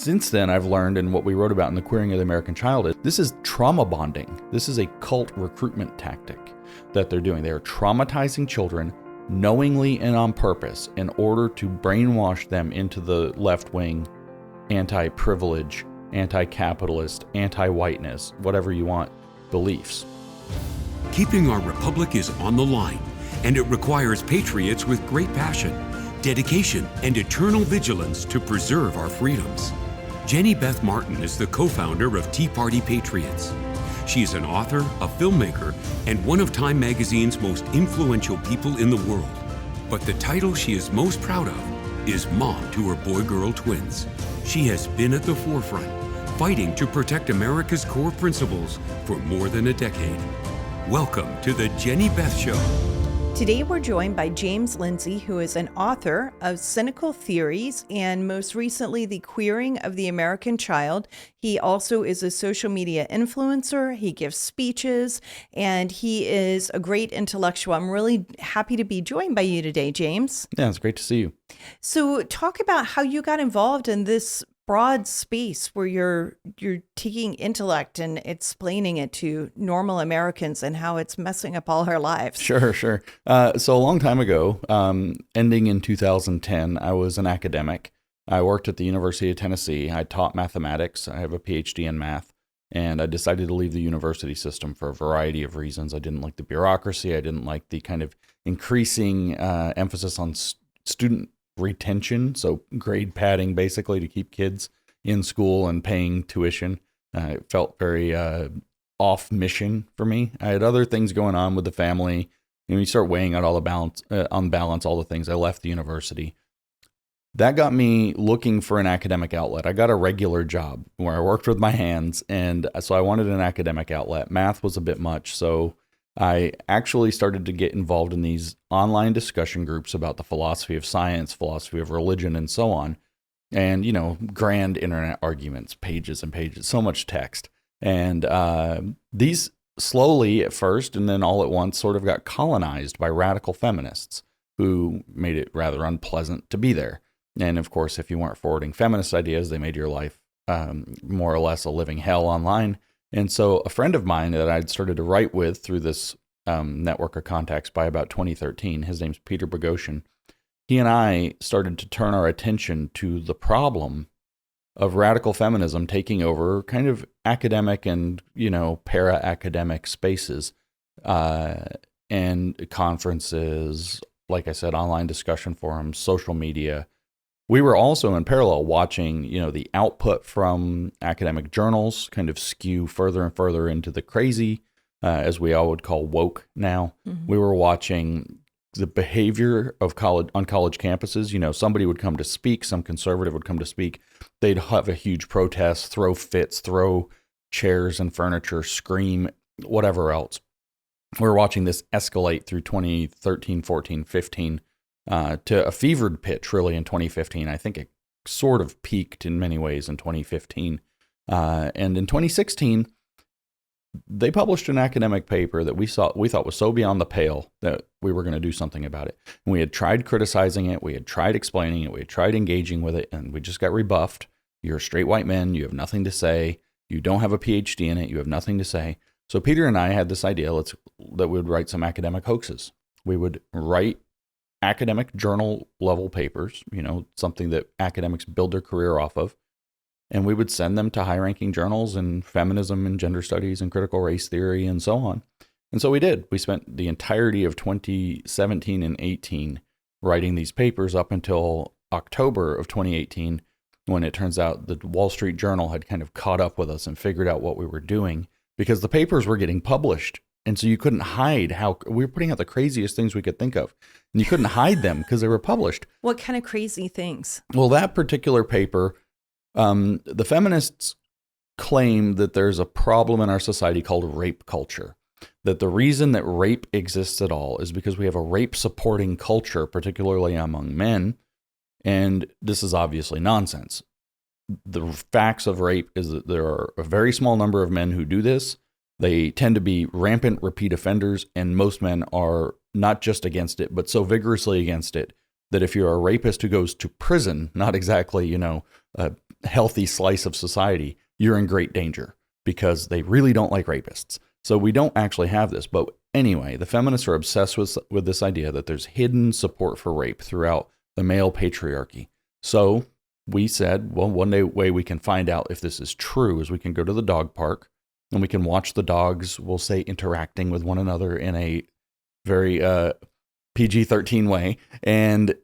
Since then, I've learned, and what we wrote about in The Queering of the American Child, is this is trauma bonding. This is a cult recruitment tactic that they're doing. They are traumatizing children knowingly and on purpose in order to brainwash them into the left-wing, anti-privilege, anti-capitalist, anti-whiteness, whatever you want, beliefs. Keeping our republic is on the line, and it requires patriots with great passion, dedication, and eternal vigilance to preserve our freedoms. Jenny Beth Martin is the co-founder of Tea Party Patriots. She is an author, a filmmaker, and one of Time Magazine's most influential people in the world. But the title she is most proud of is mom to her boy-girl twins. She has been at the forefront, fighting to protect America's core principles for more than a decade. Welcome to the Jenny Beth Show. Today we're joined by James Lindsay, who is an author of Cynical Theories and most recently The Queering of the American Child. He also is a social media influencer. He gives speeches and he is a great intellectual. I'm really happy to be joined by you today, James. Yeah, it's great to see you. So talk about how you got involved in this broad space where you're taking intellect and explaining it to normal Americans and how it's messing up all our lives. Sure. So a long time ago, ending in 2010, I was an academic. I worked at the University of Tennessee. I taught mathematics. I have a PhD in math, and I decided to leave the university system for a variety of reasons. I didn't like the bureaucracy. I didn't like the kind of increasing emphasis on student retention, so grade padding basically to keep kids in school and paying tuition. It felt very off mission for me. I had other things going on with the family. And you start weighing out all the balance, on balance, all the things. I left the university. That got me looking for an academic outlet. I got a regular job where I worked with my hands, and so I wanted an academic outlet. Math was a bit much, so I actually started to get involved in these online discussion groups about the philosophy of science, philosophy of religion, and so on. And, you know, grand internet arguments, pages and pages, so much text. And these slowly at first and then all at once sort of got colonized by radical feminists who made it rather unpleasant to be there. And of course, if you weren't forwarding feminist ideas, they made your life more or less a living hell online. And so a friend of mine that I'd started to write with through this network of contacts by about 2013, his name's Peter Boghossian, he and I started to turn our attention to the problem of radical feminism taking over kind of academic and, you know, para-academic spaces and conferences, like I said, online discussion forums, social media. We were also in parallel watching, you know, the output from academic journals kind of skew further and further into the crazy, as we all would call woke now. Mm-hmm. We were watching the behavior of on college campuses. You know, somebody would come to speak, some conservative would come to speak. They'd have a huge protest, throw fits, throw chairs and furniture, scream, whatever else. We're watching this escalate through 2013, 14, 15, to a fevered pitch really in 2015. I think it sort of peaked in many ways in 2015. And in 2016, they published an academic paper that we thought was so beyond the pale that we were going to do something about it. And we had tried criticizing it, we had tried explaining it, we had tried engaging with it, and we just got rebuffed. You're a straight white man, you have nothing to say, you don't have a PhD in it, you have nothing to say. So Peter and I had this idea that we would write some academic hoaxes. We would write academic journal level papers, you know, something that academics build their career off of. And we would send them to high-ranking journals in feminism and gender studies and critical race theory and so on. And so we did. We spent the entirety of 2017 and 18 writing these papers up until October of 2018, when it turns out the Wall Street Journal had kind of caught up with us and figured out what we were doing, because the papers were getting published. And so you couldn't hide how we were putting out the craziest things we could think of. And you couldn't hide them because they were published. What kind of crazy things? Well, that particular paper, the feminists claim that there's a problem in our society called rape culture. That the reason that rape exists at all is because we have a rape-supporting culture, particularly among men. And this is obviously nonsense. The facts of rape is that there are a very small number of men who do this. They tend to be rampant repeat offenders, and most men are not just against it, but so vigorously against it that if you're a rapist who goes to prison, not exactly, you know, healthy slice of society, you're in great danger because they really don't like rapists. So we don't actually have this. But anyway, the feminists are obsessed with this idea that there's hidden support for rape throughout the male patriarchy. So we said, well, one way we can find out if this is true is we can go to the dog park and we can watch the dogs, we'll say, interacting with one another in a very PG-13 way, and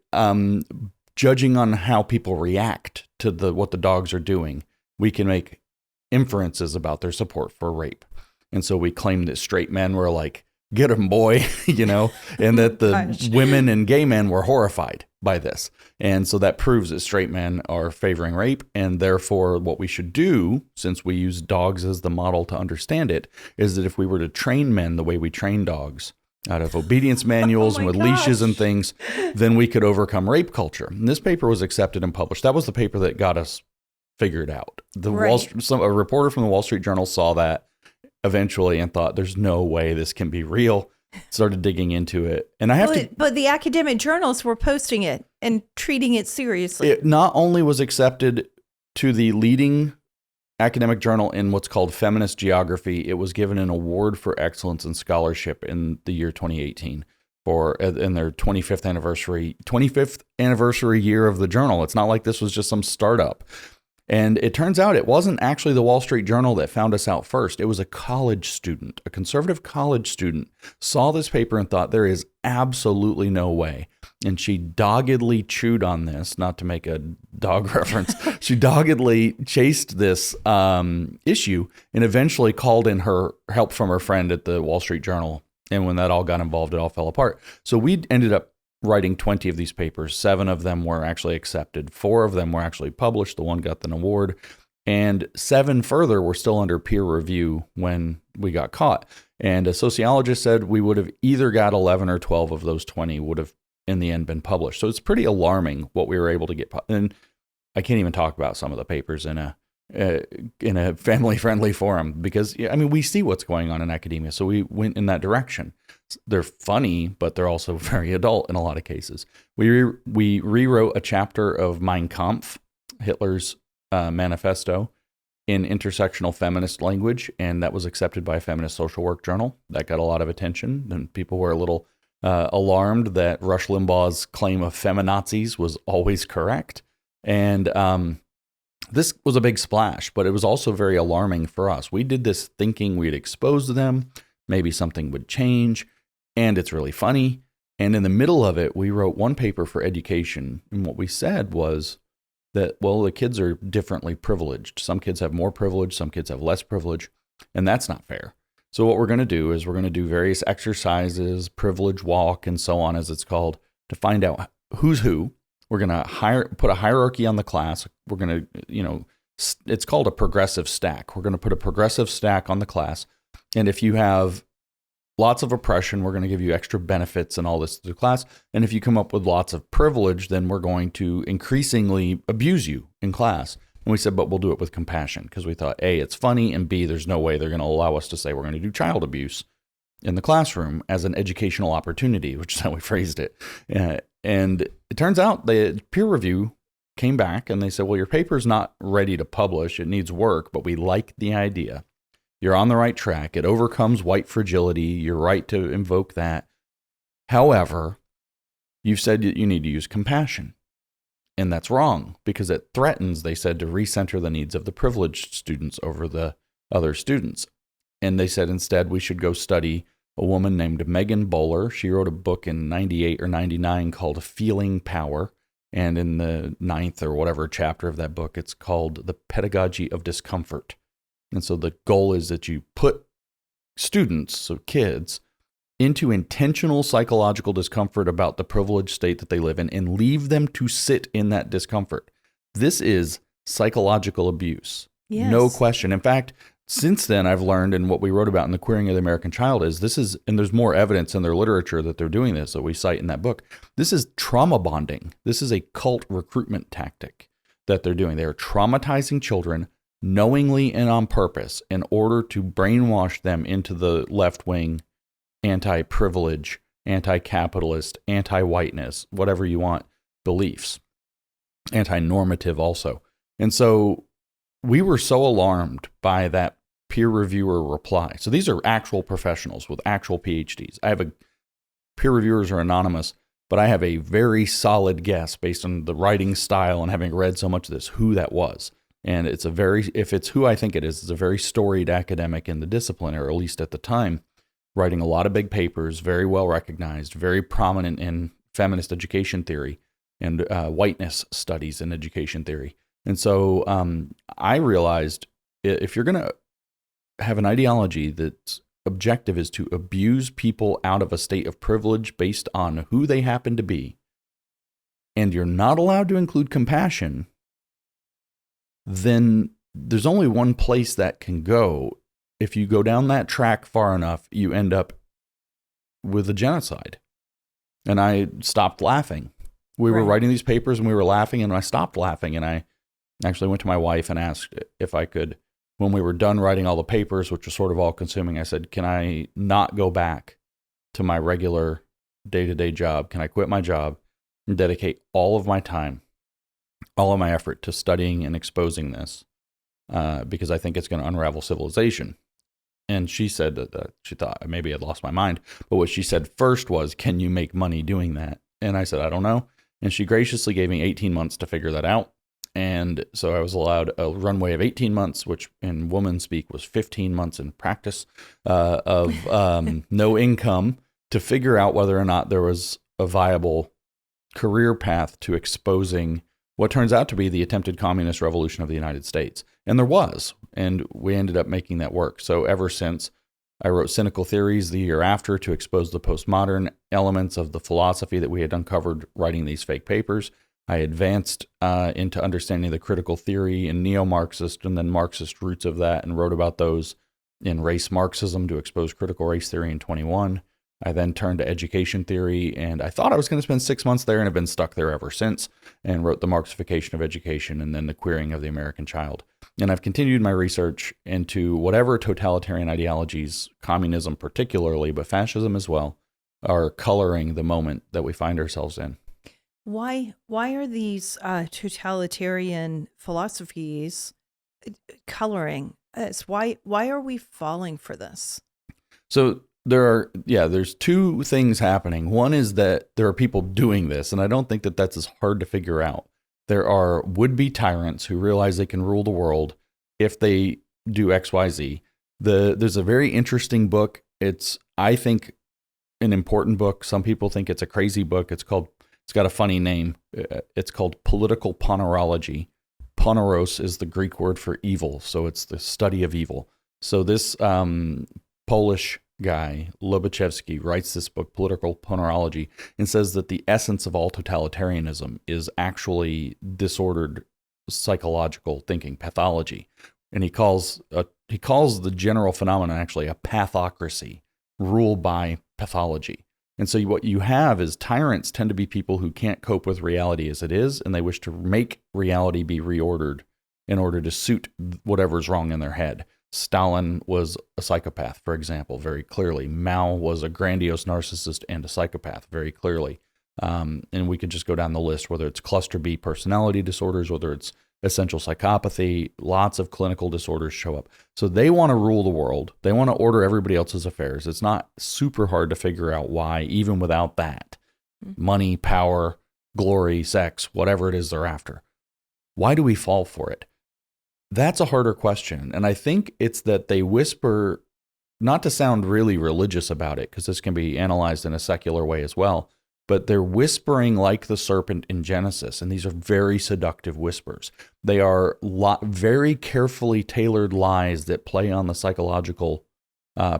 judging on how people react to what the dogs are doing, we can make inferences about their support for rape. And so we claimed that straight men were like, get him, boy, and that the women and gay men were horrified by this. And so that proves that straight men are favoring rape. And therefore, what we should do, since we use dogs as the model to understand it, is that if we were to train men the way we train dogs, out of obedience manuals and with leashes and things, then we could overcome rape culture. And this paper was accepted and published. That was the paper that got us figured out. A reporter from the Wall Street Journal saw that eventually and thought, there's no way this can be real. Started digging into it. And but the academic journals were posting it and treating it seriously. It not only was accepted to the leading academic journal in what's called feminist geography, it was given an award for excellence in scholarship in the year 2018 in their 25th anniversary year of the journal. It's not like this was just some startup. And it turns out it wasn't actually the Wall Street Journal that found us out first. It was a college student, a conservative college student, saw this paper and thought there is absolutely no way. And she doggedly chewed on this, not to make a dog reference. She doggedly chased this issue and eventually called in her help from her friend at the Wall Street Journal. And when that all got involved, it all fell apart. So we ended up writing 20 of these papers. 7 of them were actually accepted. 4 of them were actually published. The one got an award. And 7 further were still under peer review when we got caught. And a sociologist said we would have either got 11 or 12 of those 20 would have in the end been published. So it's pretty alarming what we were able to get. And I can't even talk about some of the papers in a family-friendly forum because, we see what's going on in academia. So we went in that direction. They're funny, but they're also very adult in a lot of cases. We rewrote a chapter of Mein Kampf, Hitler's manifesto, in intersectional feminist language, and that was accepted by a feminist social work journal. That got a lot of attention, and people were a little alarmed that Rush Limbaugh's claim of feminazis was always correct. And this was a big splash, but it was also very alarming for us. We did this thinking we'd expose them, maybe something would change, and it's really funny. And in the middle of it, we wrote one paper for education, and what we said was that, well, the kids are differently privileged. Some kids have more privilege, some kids have less privilege, and that's not fair. So what we're going to do is we're going to do various exercises, privilege walk, and so on, as it's called, to find out who's who. We're going to put a hierarchy on the class. We're going to, it's called a progressive stack. We're going to put a progressive stack on the class. And if you have lots of oppression, we're going to give you extra benefits and all this to the class. And if you come up with lots of privilege, then we're going to increasingly abuse you in class. And we said, but we'll do it with compassion, because we thought, A, it's funny, and B, there's no way they're going to allow us to say we're going to do child abuse in the classroom as an educational opportunity, which is how we phrased it. And it turns out the peer review came back and they said, well, your paper's not ready to publish. It needs work, but we like the idea. You're on the right track. It overcomes white fragility. You're right to invoke that. However, you've said that you need to use compassion. And that's wrong, because it threatens, they said, to recenter the needs of the privileged students over the other students. And they said instead we should go study a woman named Megan Bowler. She wrote a book in 98 or 99 called Feeling Power. And in the 9th or whatever chapter of that book, it's called The Pedagogy of Discomfort. And so the goal is that you put students, so kids, into intentional psychological discomfort about the privileged state that they live in and leave them to sit in that discomfort. This is psychological abuse. Yes. No question. In fact, since then, I've learned, and what we wrote about in The Queering of the American Child is this is, and there's more evidence in their literature that they're doing this that we cite in that book. This is trauma bonding. This is a cult recruitment tactic that they're doing. They are traumatizing children knowingly and on purpose in order to brainwash them into the left-wing anti-privilege, anti-capitalist, anti-whiteness, whatever you want, beliefs. Anti-normative also. And so we were so alarmed by that peer reviewer reply. So these are actual professionals with actual PhDs. Peer reviewers are anonymous, but I have a very solid guess based on the writing style and having read so much of this, who that was. And if it's who I think it is, it's a very storied academic in the discipline, or at least at the time, writing a lot of big papers, very well recognized, very prominent in feminist education theory and whiteness studies in education theory. And so I realized if you're going to have an ideology that's objective is to abuse people out of a state of privilege based on who they happen to be, and you're not allowed to include compassion, then there's only one place that can go. If you go down that track far enough, you end up with a genocide. And I stopped laughing. We were writing these papers and we were laughing, and I stopped laughing, and I actually went to my wife and asked if I could, when we were done writing all the papers, which was sort of all consuming, I said, can I not go back to my regular day-to-day job? Can I quit my job and dedicate all of my time, all of my effort to studying and exposing this? Because I think it's going to unravel civilization. And she said that she thought maybe I'd lost my mind. But what she said first was, can you make money doing that? And I said, I don't know. And she graciously gave me 18 months to figure that out. And so I was allowed a runway of 18 months, which in woman speak was 15 months in practice of no income, to figure out whether or not there was a viable career path to exposing what turns out to be the attempted communist revolution of the United States. And there was, and we ended up making that work. So ever since, I wrote Cynical Theories the year after to expose the postmodern elements of the philosophy that we had uncovered writing these fake papers. I advanced into understanding the critical theory and neo-Marxist and then Marxist roots of that, and wrote about those in Race Marxism to expose critical race theory in 21. I then turned to education theory, and I thought I was going to spend 6 months there, and have been stuck there ever since, and wrote the Marxification of Education and then the Queering of the American Child. And I've continued my research into whatever totalitarian ideologies, communism particularly, but fascism as well, are coloring the moment that we find ourselves in. Why are these totalitarian philosophies coloring us? Why are we falling for this? So there's two things happening. One is that there are people doing this, and I don't think that that's as hard to figure out. There are would-be tyrants who realize they can rule the world if they do X, Y, Z. There's a very interesting book. It's, I think, an important book. Some people think it's a crazy book. It's got a funny name. It's called Political Ponerology. Poneros is the Greek word for evil, so it's the study of evil. So this Polish guy, Lobachevsky, writes this book, Political Ponerology, and says that the essence of all totalitarianism is actually disordered psychological thinking, pathology. And he calls the general phenomenon actually a pathocracy, ruled by pathology. And so what you have is tyrants tend to be people who can't cope with reality as it is, and they wish to make reality be reordered in order to suit whatever's wrong in their head. Stalin was a psychopath, for example, very clearly. Mao was a grandiose narcissist and a psychopath, very clearly. And we could just go down the list, whether it's cluster B personality disorders, whether it's essential psychopathy, lots of clinical disorders show up. So they want to rule the world. They want to order everybody else's affairs. It's not super hard to figure out why, even without that. Money, power, glory, sex, whatever it is they're after. Why do we fall for it? That's a harder question. And I think it's that they whisper, not to sound really religious about it, because this can be analyzed in a secular way as well, but they're whispering like the serpent in Genesis, and these are very seductive whispers. They are very carefully tailored lies that play on the psychological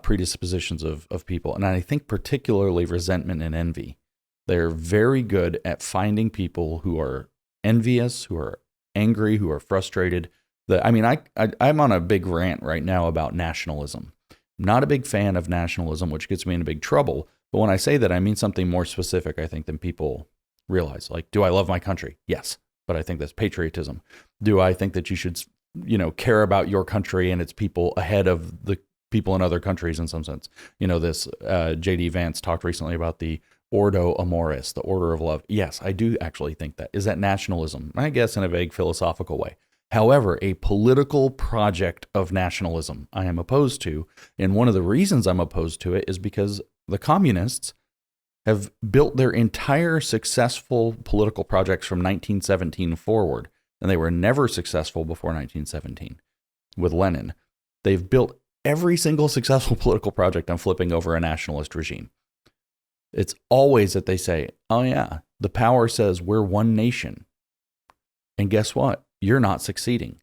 predispositions of people, and I think particularly resentment and envy. They're very good at finding people who are envious, who are angry, who are frustrated. I'm on a big rant right now about nationalism. I'm not a big fan of nationalism, which gets me into big trouble. But when I say that, I mean something more specific, I think, than people realize. Like, do I love my country? Yes, but I think that's patriotism. Do I think that you should, care about your country and its people ahead of the people in other countries in some sense? This J.D. Vance talked recently about the Ordo Amoris, the order of love. Yes, I do actually think that. Is that nationalism? I guess in a vague philosophical way. However, a political project of nationalism I am opposed to. And one of the reasons I'm opposed to it is because the communists have built their entire successful political projects from 1917 forward, and they were never successful before 1917 with Lenin. They've built every single successful political project on flipping over a nationalist regime. It's always that they say, oh yeah, the power says we're one nation. And guess what? You're not succeeding.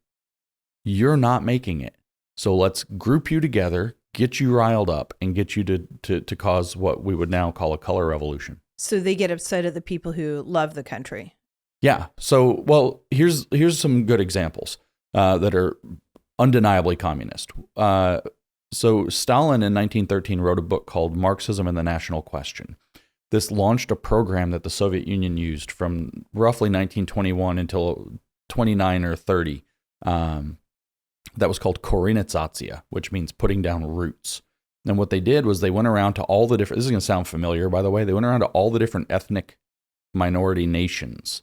You're not making it. So let's group you together, get you riled up, and get you to cause what we would now call a color revolution. So they get upset at the people who love the country. Yeah. So, well, here's some good examples that are undeniably communist. So Stalin in 1913 wrote a book called Marxism and the National Question. This launched a program that the Soviet Union used from roughly 1921 until 29 or 30. That was called Korenizatsiya, which means putting down roots. And what they did was they went around to all the different, this is going to sound familiar, by the way, they went around to all the different ethnic minority nations.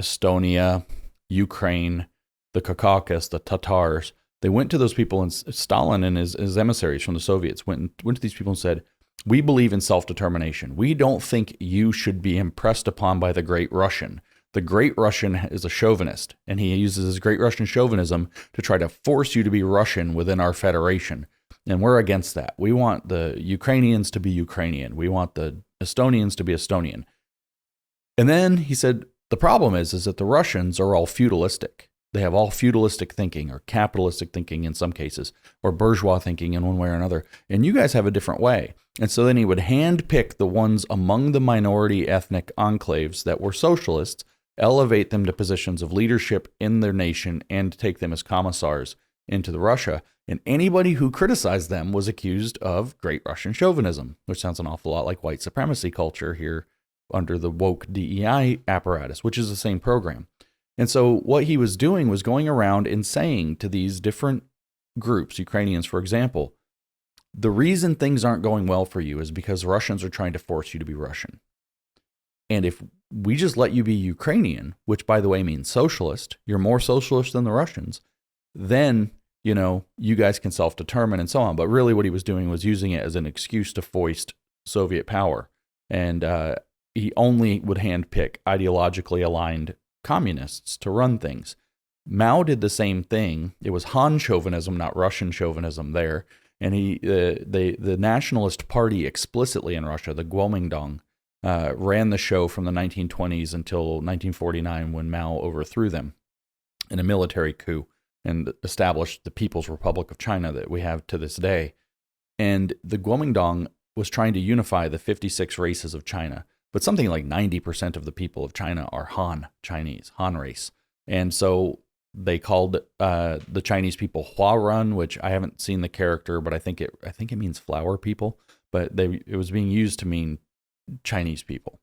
Estonia, Ukraine, the Caucasus, the Tatars. They went to those people, and Stalin and his emissaries from the Soviets went to these people and said, we believe in self-determination. We don't think you should be impressed upon by the Great Russian. The Great Russian is a chauvinist, and he uses his Great Russian chauvinism to try to force you to be Russian within our federation. And we're against that. We want the Ukrainians to be Ukrainian. We want the Estonians to be Estonian. And then he said, the problem is that the Russians are all feudalistic. They have all feudalistic thinking or capitalistic thinking in some cases, or bourgeois thinking in one way or another. And you guys have a different way. And so then he would handpick the ones among the minority ethnic enclaves that were socialists, elevate them to positions of leadership in their nation, and take them as commissars into the Russia. And anybody who criticized them was accused of Great Russian chauvinism, which sounds an awful lot like white supremacy culture here under the woke DEI apparatus, which is the same program. And so what he was doing was going around and saying to these different groups, Ukrainians, for example, the reason things aren't going well for you is because Russians are trying to force you to be Russian. And if we just let you be Ukrainian, which by the way means socialist, you're more socialist than the Russians, then, you know, you guys can self-determine and so on. But really what he was doing was using it as an excuse to foist Soviet power. And he only would handpick ideologically aligned communists to run things. Mao did the same thing. It was Han chauvinism, not Russian chauvinism there. And the Nationalist Party explicitly in Russia, the Kuomintang, ran the show from the 1920s until 1949 when Mao overthrew them in a military coup and established the People's Republic of China that we have to this day. And the Kuomintang was trying to unify the 56 races of China. But something like 90% of the people of China are Han Chinese, Han race. And so they called the Chinese people Huarun, which I haven't seen the character, but I think it means flower people. But it was being used to mean Chinese people.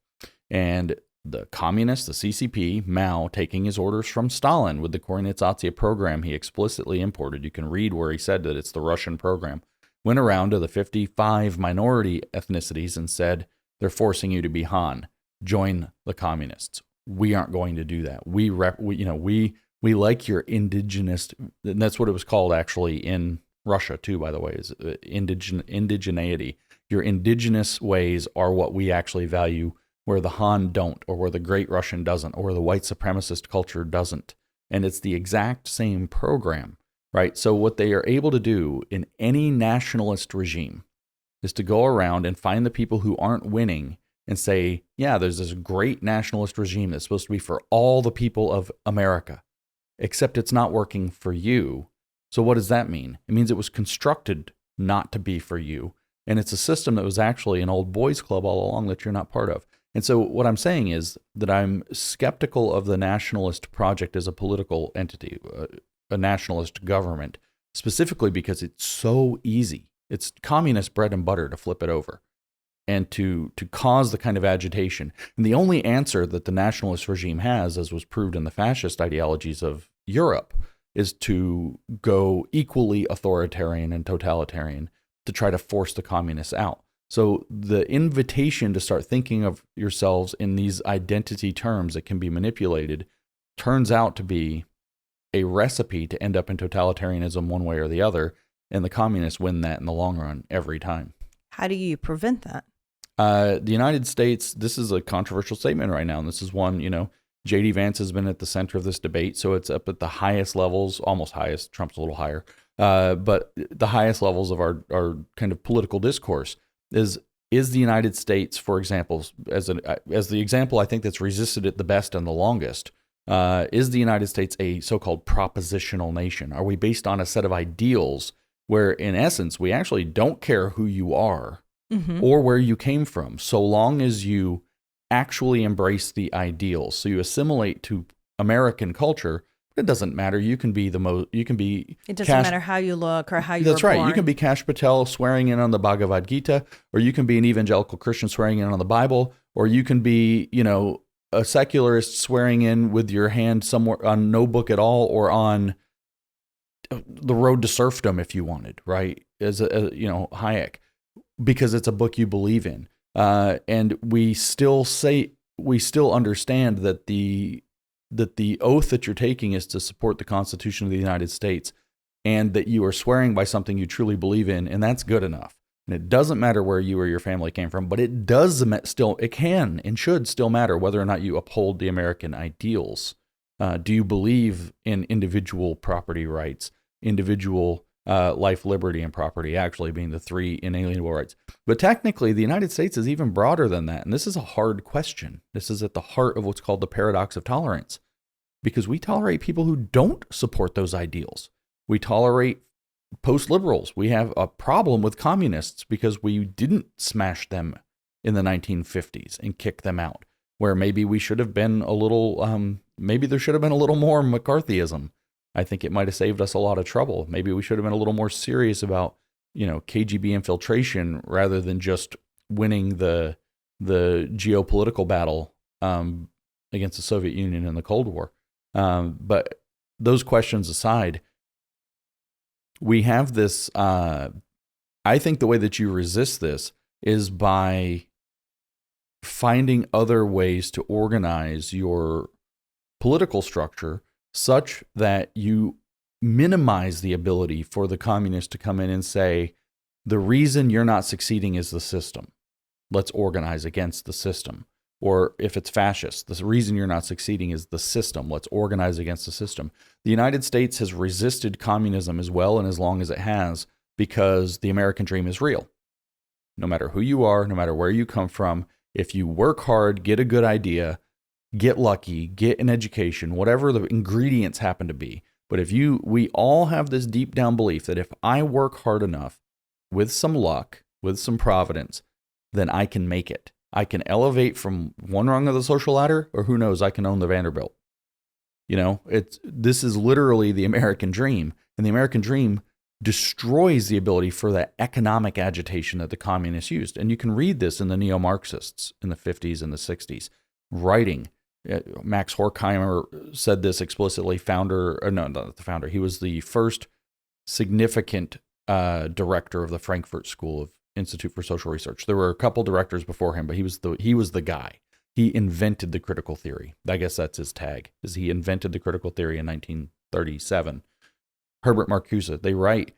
And the communists, the CCP, Mao, taking his orders from Stalin with the Korenizatsiya program he explicitly imported. You can read where he said that it's the Russian program. Went around to the 55 minority ethnicities and said, they're forcing you to be Han. Join the communists. We aren't going to do that. We like your indigenous, and that's what it was called actually in Russia too, by the way, is indigeneity. Your indigenous ways are what we actually value, where the Han don't, or where the Great Russian doesn't, or where the white supremacist culture doesn't. And it's the exact same program, right? So what they are able to do in any nationalist regime is to go around and find the people who aren't winning and say, yeah, there's this great nationalist regime that's supposed to be for all the people of America, except it's not working for you. So what does that mean? It means it was constructed not to be for you. And it's a system that was actually an old boys club all along that you're not part of. And so what I'm saying is that I'm skeptical of the nationalist project as a political entity, a nationalist government, specifically because it's so easy. It's communist bread and butter to flip it over and to cause the kind of agitation. And the only answer that the nationalist regime has, as was proved in the fascist ideologies of Europe, is to go equally authoritarian and totalitarian to try to force the communists out. So the invitation to start thinking of yourselves in these identity terms that can be manipulated turns out to be a recipe to end up in totalitarianism one way or the other, and the communists win that in the long run every time. How do you prevent that? The United States, this is a controversial statement right now, and this is one, J.D. Vance has been at the center of this debate, so it's up at the highest levels, almost highest, Trump's a little higher, but the highest levels of our kind of political discourse is the United States, for example, as the example I think that's resisted it the best and the longest, is the United States a so-called propositional nation? Are we based on a set of ideals where, in essence, we actually don't care who you are or where you came from, so long as you actually embrace the ideals? So you assimilate to American culture. It doesn't matter. You can be It doesn't matter how you look or how you That's were right. born. You can be Kash Patel swearing in on the Bhagavad Gita, or you can be an evangelical Christian swearing in on the Bible, or you can be, a secularist swearing in with your hand somewhere on no book at all, or on The Road to Serfdom if you wanted, right? As Hayek, because it's a book you believe in. And we still understand that the oath that you're taking is to support the Constitution of the United States, and that you are swearing by something you truly believe in, and that's good enough. And it doesn't matter where you or your family came from, but it can and should still matter whether or not you uphold the American ideals. Do you believe in individual property rights, individual life, liberty, and property actually being the three inalienable rights? But technically, the United States is even broader than that. And this is a hard question. This is at the heart of what's called the paradox of tolerance, because we tolerate people who don't support those ideals. We tolerate post-liberals. We have a problem with communists because we didn't smash them in the 1950s and kick them out, where maybe we should have been a little, maybe there should have been a little more McCarthyism. I think it might have saved us a lot of trouble. Maybe we should have been a little more serious about, KGB infiltration rather than just winning the geopolitical battle against the Soviet Union in the Cold War. But those questions aside, we have this, I think the way that you resist this is by finding other ways to organize your political structure such that you minimize the ability for the communists to come in and say, the reason you're not succeeding is the system. Let's organize against the system. Or if it's fascist, the reason you're not succeeding is the system. Let's organize against the system. The United States has resisted communism as well and as long as it has, because the American dream is real. No matter who you are, no matter where you come from, if you work hard, get a good idea, get lucky, get an education, whatever the ingredients happen to be. But we all have this deep down belief that if I work hard enough, with some luck, with some providence, then I can make it. I can elevate from one rung of the social ladder, or who knows, I can own the Vanderbilt. This is literally the American dream. And the American dream destroys the ability for that economic agitation that the communists used. And you can read this in the neo-Marxists in the 50s and the 60s, writing. Max Horkheimer said this explicitly, not the founder. He was the first significant director of the Frankfurt School of Institute for Social Research. There were a couple directors before him, but he was the guy. He invented the critical theory. I guess that's his tag, is he invented the critical theory in 1937. Herbert Marcuse, they write,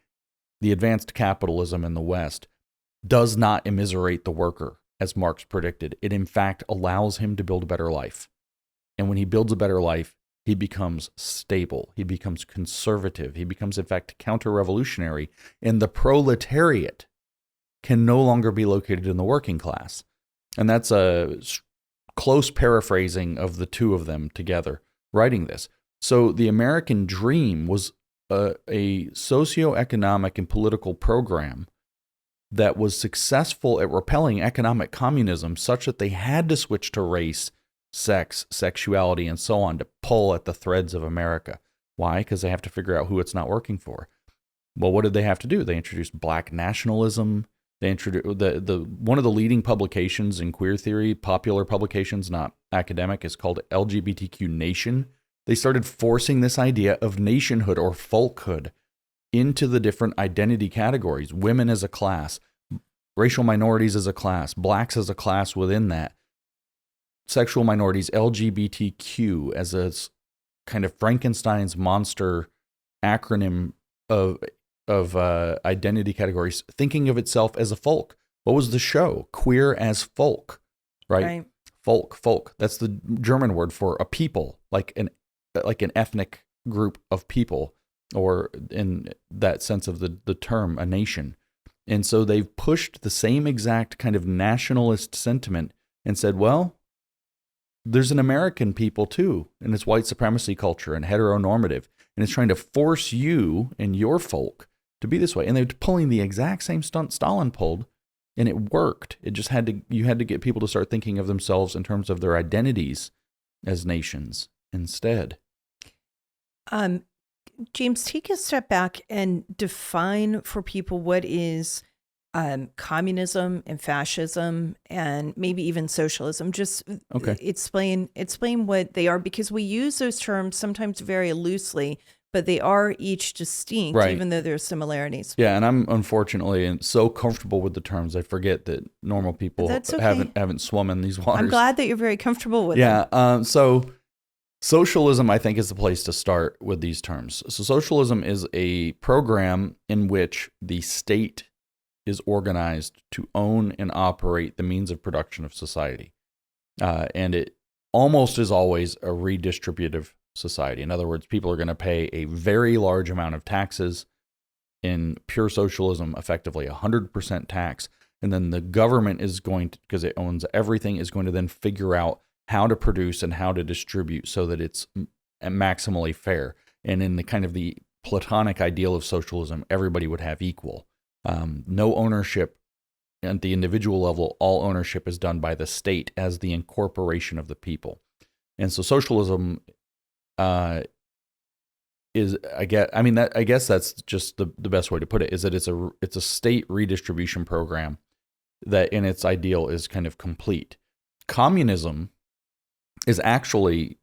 the advanced capitalism in the West does not immiserate the worker, as Marx predicted. It, in fact, allows him to build a better life. And when he builds a better life, he becomes stable. He becomes conservative. He becomes, in fact, counter-revolutionary. And the proletariat can no longer be located in the working class. And that's a close paraphrasing of the two of them together writing this. So the American dream was a socioeconomic and political program that was successful at repelling economic communism such that they had to switch to race, sex, sexuality, and so on to pull at the threads of America. Why? Because they have to figure out who it's not working for. Well, what did they have to do? They introduced black nationalism. They introduced one of the leading publications in queer theory, popular publications, not academic, is called LGBTQ Nation. They started forcing this idea of nationhood or folkhood into the different identity categories. Women as a class, racial minorities as a class, blacks as a class within that, sexual minorities, LGBTQ as a kind of Frankenstein's monster acronym of identity categories, thinking of itself as a folk. What was the show? Queer as folk, right? Folk. That's the German word for a people, like an ethnic group of people, or in that sense of the term, a nation. And so they've pushed the same exact kind of nationalist sentiment and said, well, there's an American people too, and it's white supremacy culture and heteronormative, and it's trying to force you and your folk to be this way. And they're pulling the exact same stunt Stalin pulled, and it worked. It just you had to get people to start thinking of themselves in terms of their identities as nations instead. James, take a step back and define for people what is communism and fascism and maybe even socialism. Just explain what they are, because we use those terms sometimes very loosely, but they are each distinct, right, even though there's similarities. Yeah, and I'm unfortunately so comfortable with the terms, I forget that normal people haven't swum in these waters. I'm glad that you're very comfortable with them. Yeah, so socialism, I think, is the place to start with these terms. So socialism is a program in which the state is organized to own and operate the means of production of society. And it almost is always a redistributive society. In other words, people are going to pay a very large amount of taxes. In pure socialism, effectively 100% tax. And then the government is going to, because it owns everything, is going to then figure out how to produce and how to distribute so that it's maximally fair. And in the kind of the Platonic ideal of socialism, everybody would have equal. No ownership at the individual level. All ownership is done by the state as the incorporation of the people. And so socialism is, I guess that's just the best way to put it, is that it's a state redistribution program that in its ideal is kind of complete. Communism is actually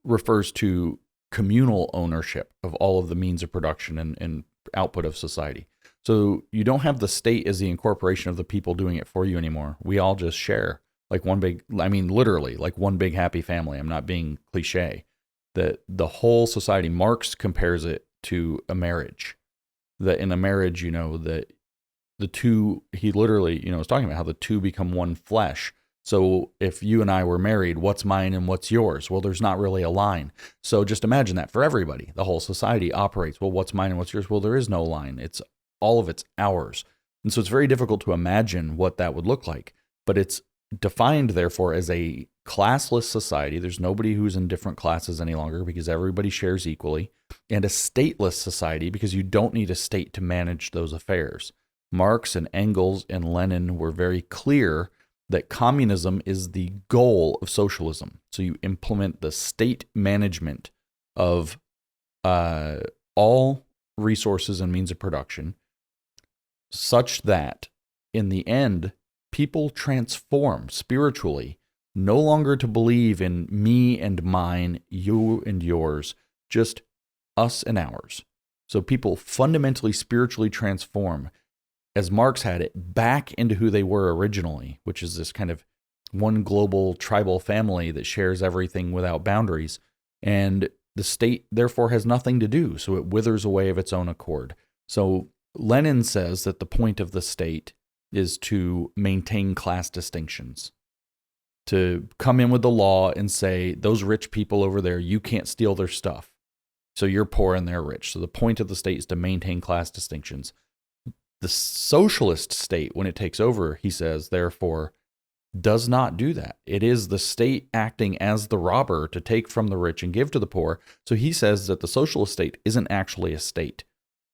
refers to communal ownership of all of the means of production and output of society. So you don't have the state as the incorporation of the people doing it for you anymore. We all just share like literally like one big happy family. I'm not being cliche. That the whole society, Marx compares it to a marriage. That in a marriage, that the two, he literally, was talking about how the two become one flesh. So if you and I were married, what's mine and what's yours? Well, there's not really a line. So just imagine that for everybody. The whole society operates, well, what's mine and what's yours? Well, there is no line. It's all of it's ours. And so it's very difficult to imagine what that would look like. But it's defined, therefore, as a classless society. There's nobody who's in different classes any longer because everybody shares equally. And a stateless society because you don't need a state to manage those affairs. Marx and Engels and Lenin were very clear that communism is the goal of socialism. So you implement the state management of all resources and means of production such that in the end, people transform spiritually, no longer to believe in me and mine, you and yours, just us and ours. So people fundamentally spiritually transform, as Marx had it, back into who they were originally, which is this kind of one global tribal family that shares everything without boundaries. And the state, therefore, has nothing to do, so it withers away of its own accord. So Lenin says that the point of the state is to maintain class distinctions, to come in with the law and say, those rich people over there, you can't steal their stuff. So you're poor and they're rich. So the point of the state is to maintain class distinctions. The socialist state, when it takes over, he says, therefore, does not do that. It is the state acting as the robber to take from the rich and give to the poor. So he says that the socialist state isn't actually a state.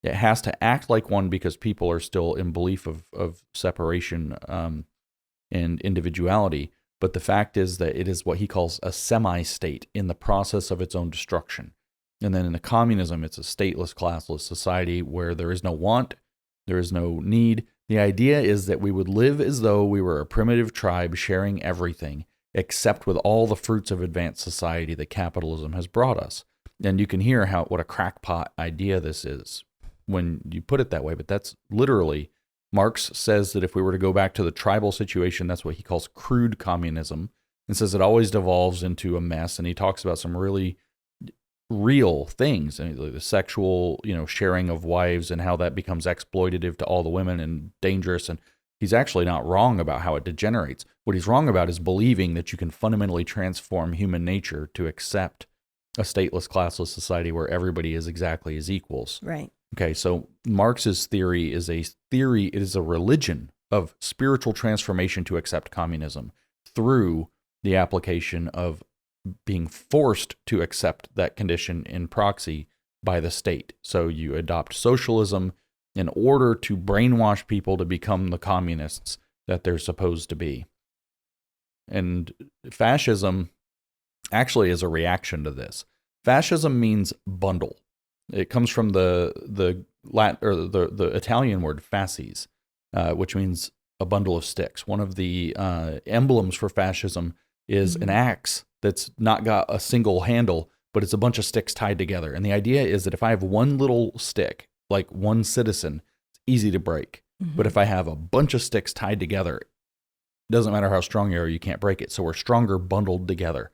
It has to act like one because people are still in belief of separation and individuality. But the fact is that it is what he calls a semi-state in the process of its own destruction. And then in the communism, it's a stateless, classless society where there is no want, there is no need. The idea is that we would live as though we were a primitive tribe sharing everything, except with all the fruits of advanced society that capitalism has brought us. And you can hear what a crackpot idea this is when you put it that way, but that's literally, Marx says that if we were to go back to the tribal situation, that's what he calls crude communism, and says it always devolves into a mess. And he talks about some really real things, and the sexual, sharing of wives and how that becomes exploitative to all the women and dangerous. And he's actually not wrong about how it degenerates. What he's wrong about is believing that you can fundamentally transform human nature to accept a stateless, classless society where everybody is exactly as equals. Right. Okay, so Marx's theory is it is a religion of spiritual transformation to accept communism through the application of being forced to accept that condition in proxy by the state. So you adopt socialism in order to brainwash people to become the communists that they're supposed to be. And fascism actually is a reaction to this. Fascism means bundle. It comes from the Italian word fasces, which means a bundle of sticks. One of the emblems for fascism is an axe that's not got a single handle, but it's a bunch of sticks tied together. And the idea is that if I have one little stick, like one citizen, it's easy to break. But if I have a bunch of sticks tied together, it doesn't matter how strong you are, you can't break it. So we're stronger bundled together.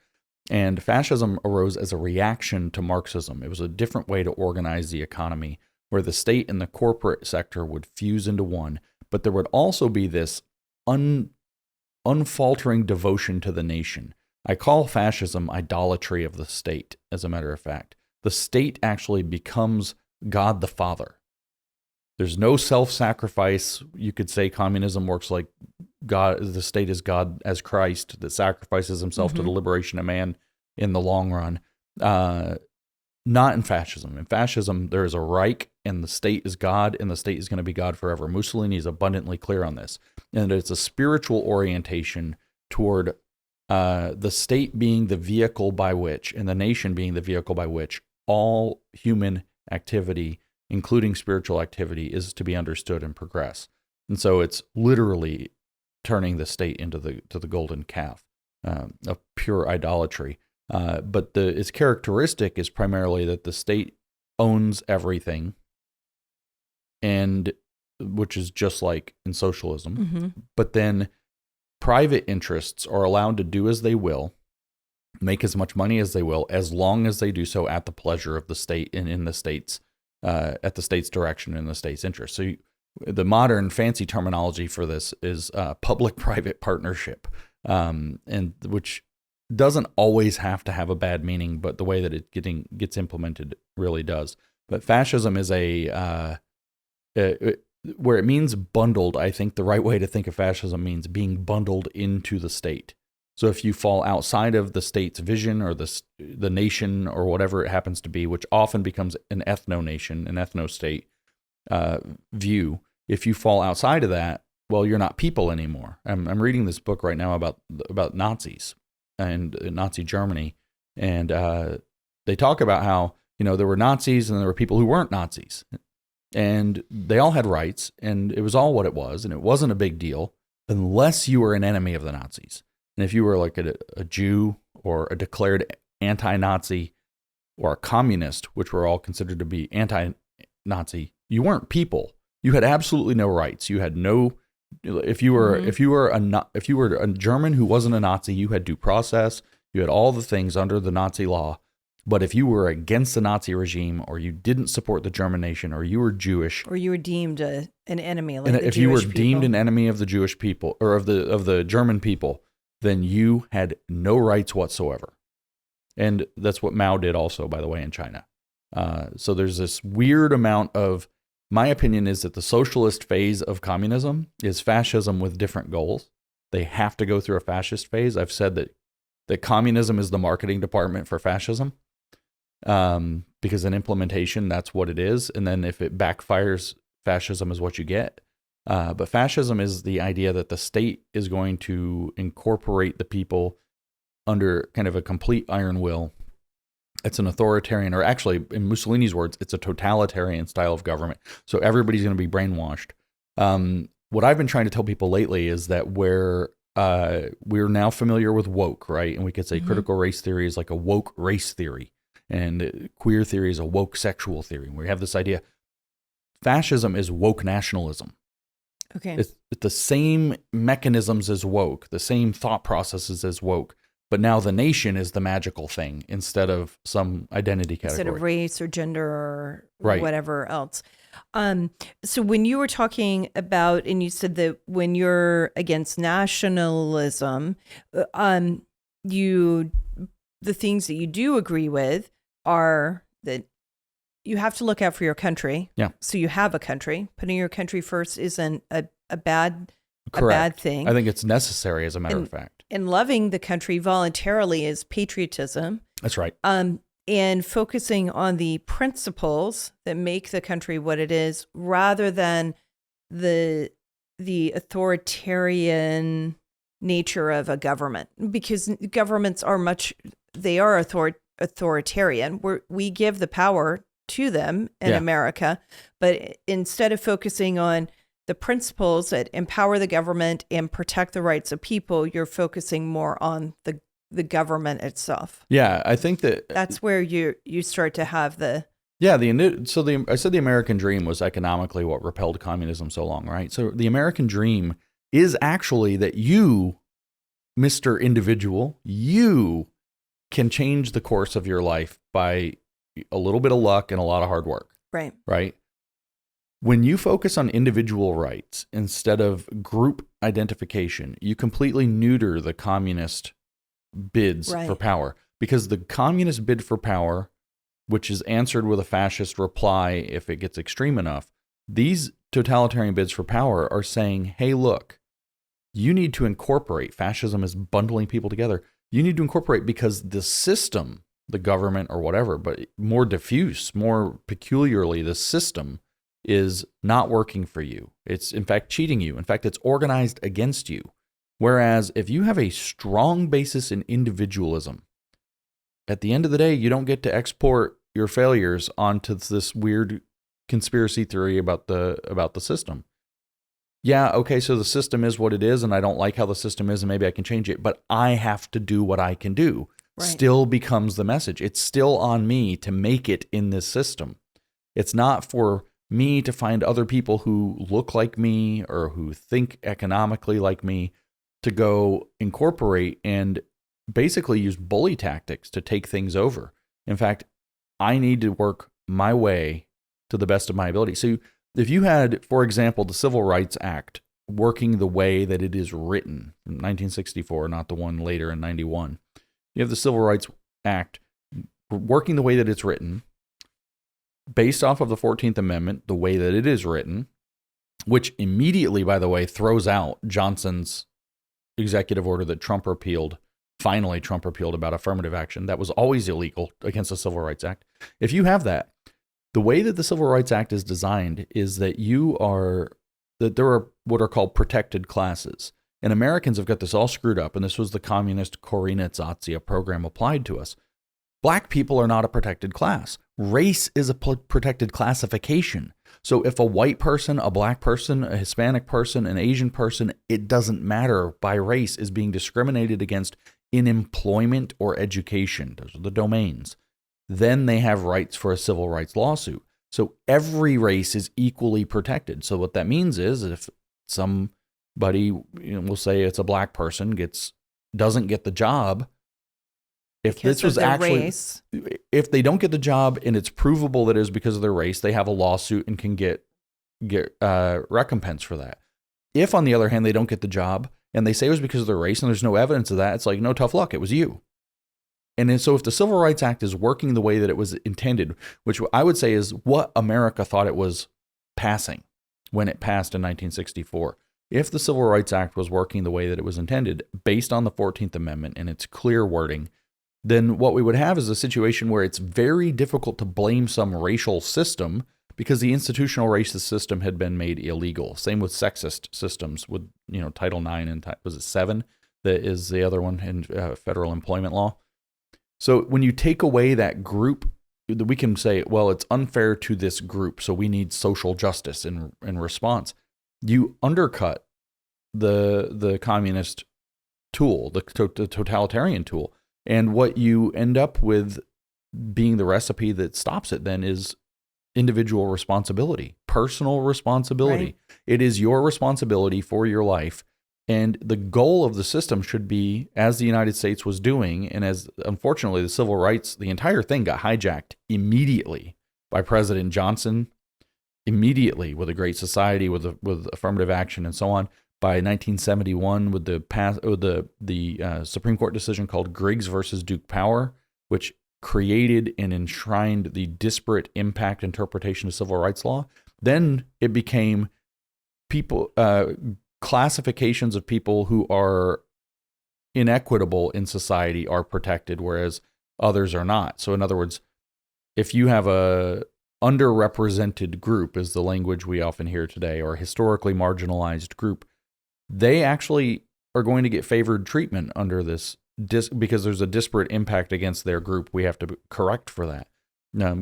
And fascism arose as a reaction to Marxism. It was a different way to organize the economy, where the state and the corporate sector would fuse into one. But there would also be this unfaltering devotion to the nation. I call fascism idolatry of the state, as a matter of fact. The state actually becomes God the Father. There's no self-sacrifice. You could say communism works like God, the state is God as Christ that sacrifices himself to the liberation of man in the long run. Not in fascism. In fascism, there is a Reich, and the state is God, and the state is going to be God forever. Mussolini is abundantly clear on this. And it's a spiritual orientation toward the state being the vehicle by which, and the nation being the vehicle by which, all human activity, including spiritual activity, is to be understood and progress. And so it's literally turning the state into the golden calf of pure idolatry. But its characteristic is primarily that the state owns everything, and which is just like in socialism. But then private interests are allowed to do as they will, make as much money as they will, as long as they do so at the pleasure of the state and in the state's at the state's direction and the state's interest. So the modern fancy terminology for this is public-private partnership, and which doesn't always have to have a bad meaning, but the way that it gets implemented really does. But fascism is where it means bundled. I think the right way to think of fascism means being bundled into the state. So if you fall outside of the state's vision or the nation or whatever it happens to be, which often becomes an ethno-nation, an ethno-state view, if you fall outside of that, well, you're not people anymore. I'm reading this book right now about Nazis and Nazi Germany, and they talk about how there were Nazis and there were people who weren't Nazis, and they all had rights, and it was all what it was, and it wasn't a big deal unless you were an enemy of the Nazis. And if you were like a Jew or a declared anti-Nazi or a communist, which were all considered to be anti-Nazi, you weren't people. You had absolutely no rights. You had no. If you were a German who wasn't a Nazi, you had due process. You had all the things under the Nazi law. But if you were against the Nazi regime, or you didn't support the German nation, or you were Jewish, or you were deemed an enemy, like and the if Jewish you were people. deemed an enemy of the Jewish people or of the German people, then you had no rights whatsoever. And that's what Mao did also, by the way, in China. So there's this weird amount of, my opinion is that the socialist phase of communism is fascism with different goals. They have to go through a fascist phase. I've said that communism is the marketing department for fascism, because in implementation, that's what it is. And then if it backfires, fascism is what you get. But fascism is the idea that the state is going to incorporate the people under kind of a complete iron will. It's an authoritarian, or actually, in Mussolini's words, it's a totalitarian style of government. So everybody's going to be brainwashed. What I've been trying to tell people lately is that we're now familiar with woke, right? And we could say critical race theory is like a woke race theory, and queer theory is a woke sexual theory. We have this idea. Fascism is woke nationalism. Okay. It's the same mechanisms as woke, the same thought processes as woke, but now the nation is the magical thing instead of some identity category. Instead of race or gender or Right. whatever else. So when you were talking about, and you said that when you're against nationalism, the things that you do agree with are that you have to look out for your country. Yeah. So you have a country. Putting your country first isn't a bad thing. I think it's necessary, as a matter of fact. And loving the country voluntarily is patriotism. That's right. And focusing on the principles that make the country what it is, rather than the authoritarian nature of a government, because governments are authoritarian. We give the power to them in America, but instead of focusing on the principles that empower the government and protect the rights of people, you're focusing more on the government itself. Yeah, I think that's where you start to have the I said the American dream was economically what repelled communism so long, right? So the American dream is actually that you, Mr. Individual, you can change the course of your life by a little bit of luck and a lot of hard work. Right. Right? When you focus on individual rights instead of group identification, you completely neuter the communist bids for power, because the communist bid for power, which is answered with a fascist reply if it gets extreme enough, these totalitarian bids for power are saying, hey, look, you need to incorporate. Fascism is bundling people together. You need to incorporate because the system, the government or whatever, but more diffuse, more peculiarly, the system is not working for you. It's in fact cheating you. In fact, it's organized against you. Whereas if you have a strong basis in individualism, at the end of the day, you don't get to export your failures onto this weird conspiracy theory about the system. Yeah, okay, so the system is what it is, and I don't like how the system is, and maybe I can change it, but I have to do what I can do. Right. Still becomes the message. It's still on me to make it in this system. It's not for me to find other people who look like me or who think economically like me to go incorporate and basically use bully tactics to take things over. In fact, I need to work my way to the best of my ability. So if you had, for example, the Civil Rights Act working the way that it is written from 1964, not the one later in 91, you have the Civil Rights Act working the way that it's written, based off of the 14th Amendment, the way that it is written, which immediately, by the way, throws out Johnson's executive order that Trump repealed. Finally, Trump repealed about affirmative action. That was always illegal against the Civil Rights Act. If you have that, the way that the Civil Rights Act is designed is that there are what are called protected classes. And Americans have got this all screwed up, and this was the communist Korenizatsiya program applied to us. Black people are not a protected class. Race is a protected classification. So if a white person, a black person, a Hispanic person, an Asian person, it doesn't matter by race, is being discriminated against in employment or education. Those are the domains. Then they have rights for a civil rights lawsuit. So every race is equally protected. So what that means is if somebody, we'll say it's a black person, doesn't get the job, if this was actually race. If they don't get the job and it's provable that it is because of their race, they have a lawsuit and can get recompense for that. If, on the other hand, they don't get the job and they say it was because of their race and there's no evidence of that, it's like, no, tough luck, it was you. And so if the Civil Rights Act is working the way that it was intended, which I would say is what America thought it was passing when it passed in 1964, if the Civil Rights Act was working the way that it was intended, based on the 14th Amendment and its clear wording, then what we would have is a situation where it's very difficult to blame some racial system because the institutional racist system had been made illegal. Same with sexist systems with, Title IX and was it 7 that is the other one in federal employment law. So when you take away that group, we can say, well, it's unfair to this group, so we need social justice in response. You undercut the communist tool, the totalitarian tool. And what you end up with being the recipe that stops it then is individual responsibility, personal responsibility. Right. It is your responsibility for your life And the goal of the system should be, as the United States was doing, and as unfortunately the civil rights, the entire thing got hijacked immediately by President Johnson, immediately with a Great Society, with affirmative action and so on. By 1971, with the Supreme Court decision called Griggs versus Duke Power, which created and enshrined the disparate impact interpretation of civil rights law, then it became classifications of people who are inequitable in society are protected, whereas others are not. So in other words, if you have a underrepresented group, is the language we often hear today, or historically marginalized group, they actually are going to get favored treatment under this because there's a disparate impact against their group. We have to correct for that.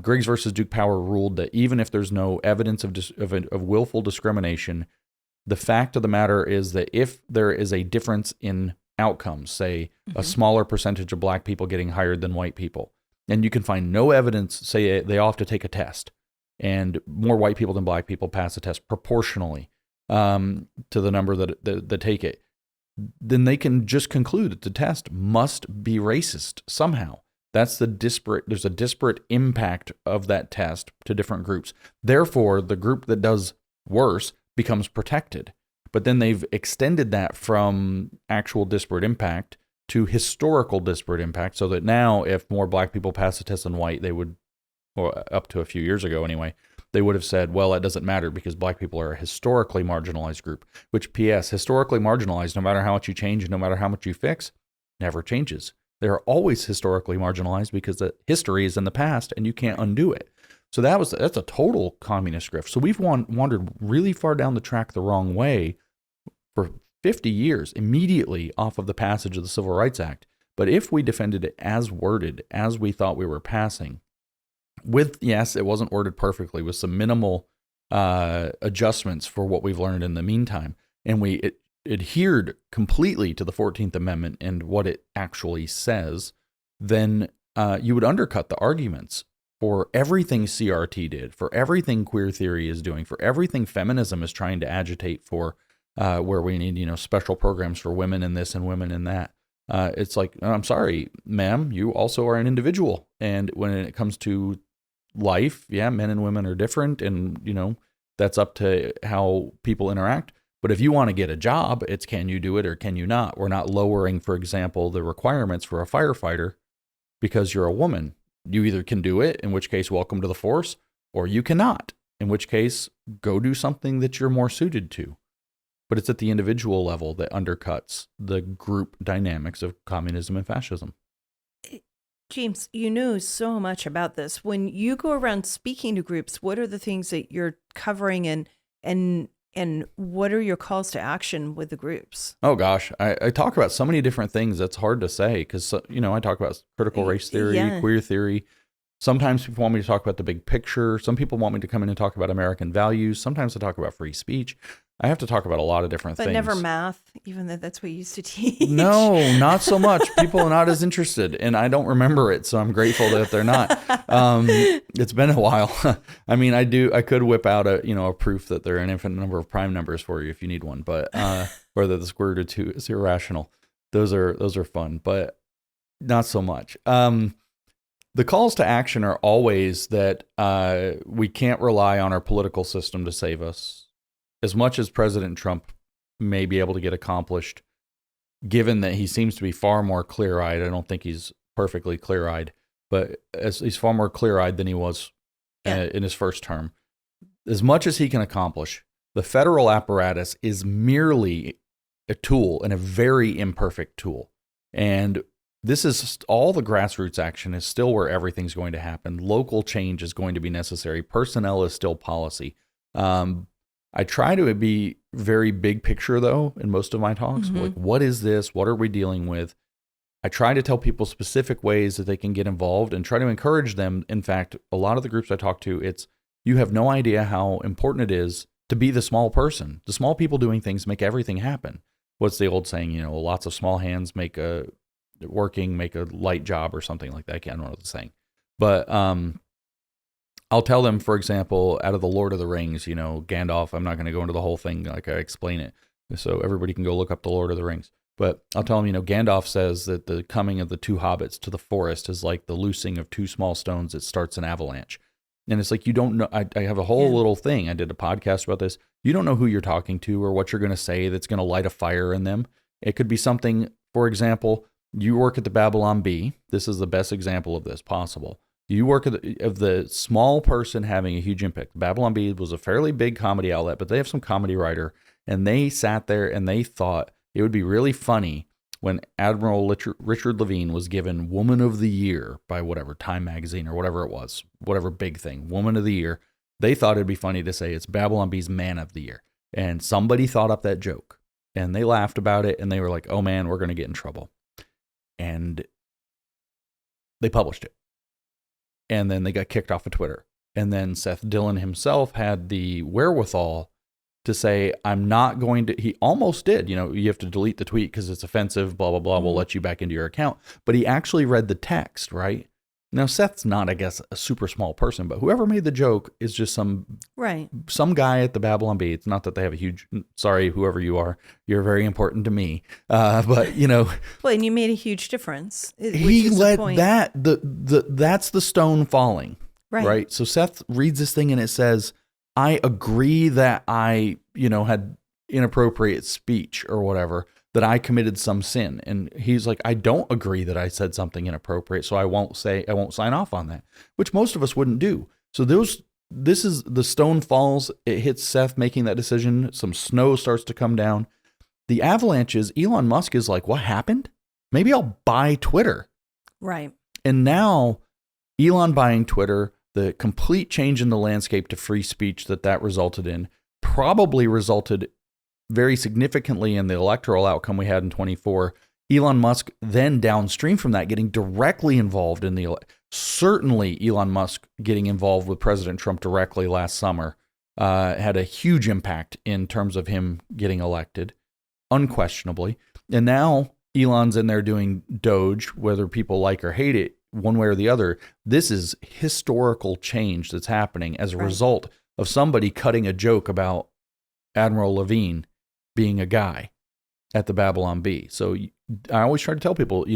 Griggs versus Duke Power ruled that even if there's no evidence of willful discrimination, the fact of the matter is that if there is a difference in outcomes, say a smaller percentage of black people getting hired than white people, and you can find no evidence, say they all have to take a test, and more white people than black people pass the test proportionally to the number that take it, then they can just conclude that the test must be racist somehow. There's a disparate impact of that test to different groups. Therefore, the group that does worse becomes protected. But then they've extended that from actual disparate impact to historical disparate impact, so that now if more black people pass the test than white, they would, or up to a few years ago anyway, they would have said, well, it doesn't matter because black people are a historically marginalized group, which, P.S., historically marginalized, no matter how much you change, no matter how much you fix, never changes. They're always historically marginalized because the history is in the past and you can't undo it. So that's a total communist grift. So we've wandered really far down the track the wrong way for 50 years, immediately off of the passage of the Civil Rights Act. But if we defended it as worded, as we thought we were passing, yes, it wasn't worded perfectly, with some minimal adjustments for what we've learned in the meantime, and we adhered completely to the 14th Amendment and what it actually says, then you would undercut the arguments for everything CRT did, for everything queer theory is doing, for everything feminism is trying to agitate for, where we need, special programs for women in this and women in that. It's like, I'm sorry, ma'am, you also are an individual. And when it comes to life, yeah, men and women are different, and, that's up to how people interact. But if you want to get a job, it's can you do it or can you not? We're not lowering, for example, the requirements for a firefighter because you're a woman. You either can do it, in which case, welcome to the force, or you cannot, in which case, go do something that you're more suited to. But it's at the individual level that undercuts the group dynamics of communism and fascism. James, you know so much about this. When you go around speaking to groups, what are the things that you're covering, and what are your calls to action with the groups? Oh gosh, I talk about so many different things that's hard to say because, I talk about critical race theory, queer theory. Sometimes people want me to talk about the big picture. Some people want me to come in and talk about American values. Sometimes I talk about free speech. I have to talk about a lot of different things. But never math, even though that's what you used to teach. No, not so much. People are not as interested, and I don't remember it, so I'm grateful that they're not. It's been a while. I mean, I could whip out a proof that there are an infinite number of prime numbers for you if you need one, but or that the square root of 2 is irrational. Those are fun, but not so much. The calls to action are always that we can't rely on our political system to save us. As much as President Trump may be able to get accomplished, given that he seems to be far more clear-eyed. I don't think he's perfectly clear-eyed, but he's far more clear-eyed than he was in his first term. As much as he can accomplish, the federal apparatus is merely a tool, and a very imperfect tool. And this is all the grassroots action is still where everything's going to happen. Local change is going to be necessary. Personnel is still policy. I try to be very big picture, though, in most of my talks. Mm-hmm. Like, what is this? What are we dealing with? I try to tell people specific ways that they can get involved and try to encourage them. In fact, a lot of the groups I talk to, you have no idea how important it is to be the small person. The small people doing things make everything happen. What's the old saying? Lots of small hands make a light job or something like that. I can't remember what the saying. But I'll tell them, for example, out of the Lord of the Rings, Gandalf, I'm not going to go into the whole thing like I explain it, So everybody can go look up the Lord of the Rings. But I'll tell them, Gandalf says that the coming of the two hobbits to the forest is like the loosing of two small stones that starts an avalanche. And it's like, you don't know. I have a whole little thing. I did a podcast about this. You don't know who you're talking to or what you're going to say that's going to light a fire in them. It could be something, for example, you work at the Babylon Bee. This is the best example of this possible. You work at the small person having a huge impact. The Babylon Bee was a fairly big comedy outlet, but they have some comedy writer, and they sat there and they thought it would be really funny when Admiral Richard Levine was given Woman of the Year by whatever, Time Magazine or whatever it was, whatever big thing, Woman of the Year. They thought it'd be funny to say it's Babylon Bee's Man of the Year. And somebody thought up that joke, and they laughed about it, and they were like, oh man, we're going to get in trouble. And they published it. And then they got kicked off of Twitter. And then Seth Dillon himself had the wherewithal to say, I'm not going to, he almost did, you have to delete the tweet because it's offensive, blah, blah, blah, we'll let you back into your account. But he actually read the text, right? Now, Seth's not, I guess, a super small person, but whoever made the joke is just some guy at the Babylon Bee. It's not that they have a huge, sorry, whoever you are, you're very important to me. But, Well, and you made a huge difference. He let that's the stone falling, right? So Seth reads this thing and it says, I agree that I, had inappropriate speech or whatever, that I committed some sin. And he's like, I don't agree that I said something inappropriate, so I won't sign off on that, which most of us wouldn't do. So this is the stone falls, it hits Seth making that decision. Some snow starts to come down. The avalanches, Elon Musk is like, what happened? Maybe I'll buy Twitter. Right. And now Elon buying Twitter, the complete change in the landscape to free speech that resulted in probably resulted very significantly in the electoral outcome we had in 24. Elon Musk then downstream from that getting directly involved in certainly Elon Musk getting involved with President Trump directly last summer had a huge impact in terms of him getting elected, unquestionably. And now Elon's in there doing Doge, whether people like or hate it, one way or the other. This is historical change that's happening as a result of somebody cutting a joke about Admiral Levine being a guy at the Babylon Bee. So I always try to tell people,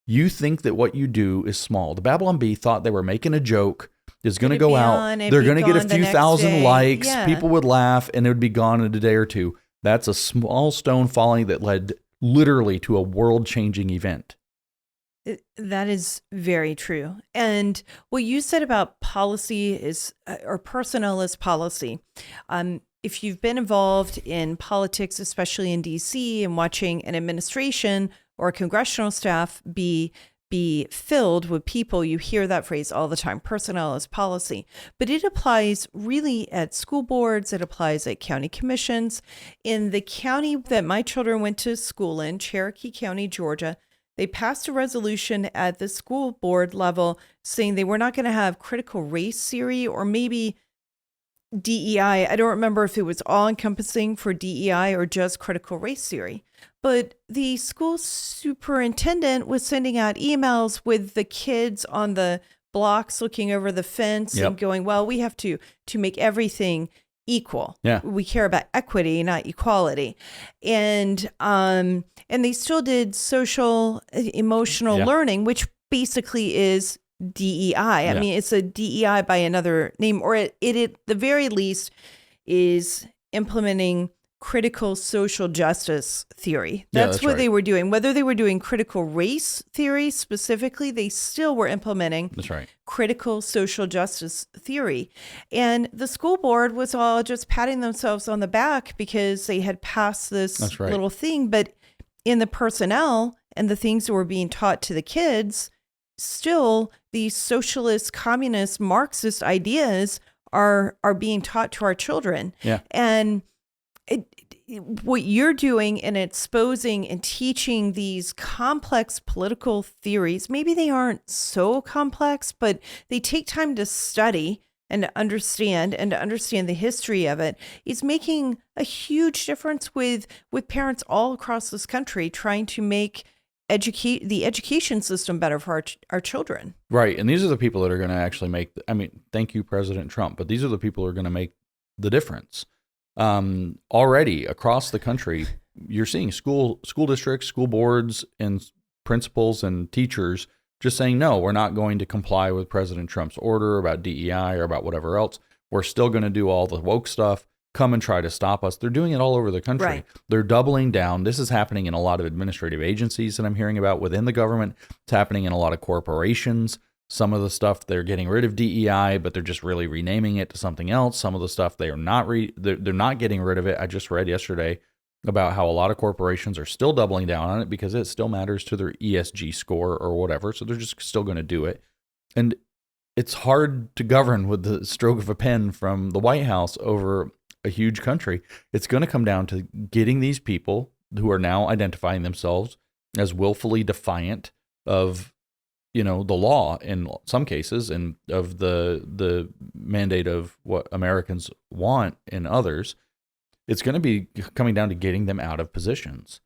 you think that what you do is small. The Babylon Bee thought they were making a joke. It's going to go out. They're going to get a few thousand likes. Yeah. People would laugh and it would be gone in a day or two. That's a small stone falling that led literally to a world-changing event. That is very true. And what you said about policy is, or personnel is policy. If you've been involved in politics, especially in DC, and watching an administration or a congressional staff be filled with people, you hear that phrase all the time, personnel is policy. But it applies really at school boards, it applies at county commissions. In the county that my children went to school in, Cherokee County, Georgia, they passed a resolution at the school board level saying they were not going to have critical race theory or maybe DEI. I don't remember if it was all encompassing for DEI or just critical race theory. But the school superintendent was sending out emails with the kids on the blocks looking over the fence and going, well, we have to make everything equal. Yeah. We care about equity, not equality. And they still did social emotional learning, which basically is DEI. I mean, it's a DEI by another name, or it at the very least is implementing critical social justice theory. That's what they were doing. Whether they were doing critical race theory specifically, they still were implementing critical social justice theory. And the school board was all just patting themselves on the back because they had passed this little thing. But in the personnel and the things that were being taught to the kids, still these socialist, communist, Marxist ideas are being taught to our children. Yeah. And what you're doing in exposing and teaching these complex political theories, maybe they aren't so complex, but they take time to study and to understand the history of it, is making a huge difference with parents all across this country trying to make the education system better for our children. Right. And these are the people that are going to actually make, thank you, President Trump, but these are the people who are going to make the difference. Already across the country, you're seeing school districts, school boards, and principals and teachers just saying, no, we're not going to comply with President Trump's order about DEI or about whatever else. We're still going to do all the woke stuff. Come and try to stop us. They're doing it all over the country. Right. They're doubling down. This is happening in a lot of administrative agencies that I'm hearing about within the government. It's happening in a lot of corporations. Some of the stuff, they're getting rid of DEI, but they're just really renaming it to something else. Some of the stuff, they are not they're not getting rid of it. I just read yesterday about how a lot of corporations are still doubling down on it because it still matters to their ESG score or whatever. So they're just still going to do it. And it's hard to govern with the stroke of a pen from the White House over a huge country. It's going to come down to getting these people who are now identifying themselves as willfully defiant of, the law in some cases and of the mandate of what Americans want in others. It's going to be coming down to getting them out of positions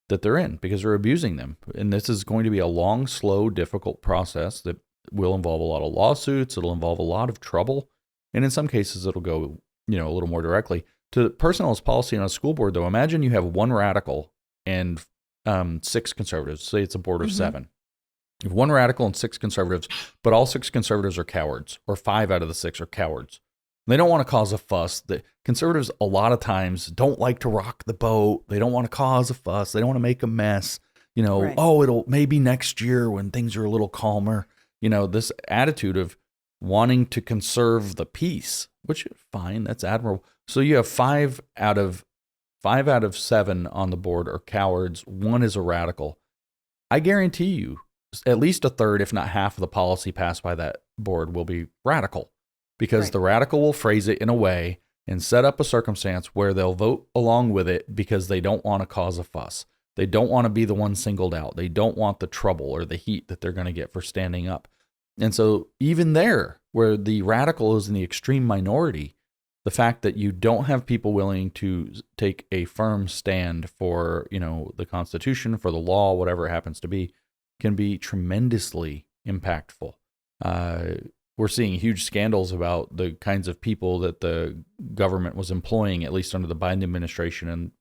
that they're in because they're abusing them. And this is going to be a long, slow, difficult process that will involve a lot of lawsuits. It'll involve a lot of trouble. And in some cases, it'll go, a little more directly. To personalist policy on a school board, though, imagine you have one radical and 6 conservatives. Say it's a board of 7. You have one radical and 6 conservatives, but all 6 conservatives are cowards, or 5 out of the 6 are cowards. They don't want to cause a fuss. The conservatives, a lot of times, don't like to rock the boat. They don't want to cause a fuss. They don't want to make a mess. Right. It'll maybe next year when things are a little calmer. This attitude of wanting to conserve the peace, which fine, that's admirable. So you have 5 out of 7 on the board are cowards. 1 is a radical. I guarantee you, at least a third, if not half, of the policy passed by that board will be radical. Because the radical will phrase it in a way and set up a circumstance where they'll vote along with it because they don't want to cause a fuss. They don't want to be the one singled out. They don't want the trouble or the heat that they're going to get for standing up. And so even there, where the radical is in the extreme minority, the fact that you don't have people willing to take a firm stand for, the Constitution, for the law, whatever it happens to be, can be tremendously impactful. We're seeing huge scandals about the kinds of people that the government was employing, at least under the Biden administration, and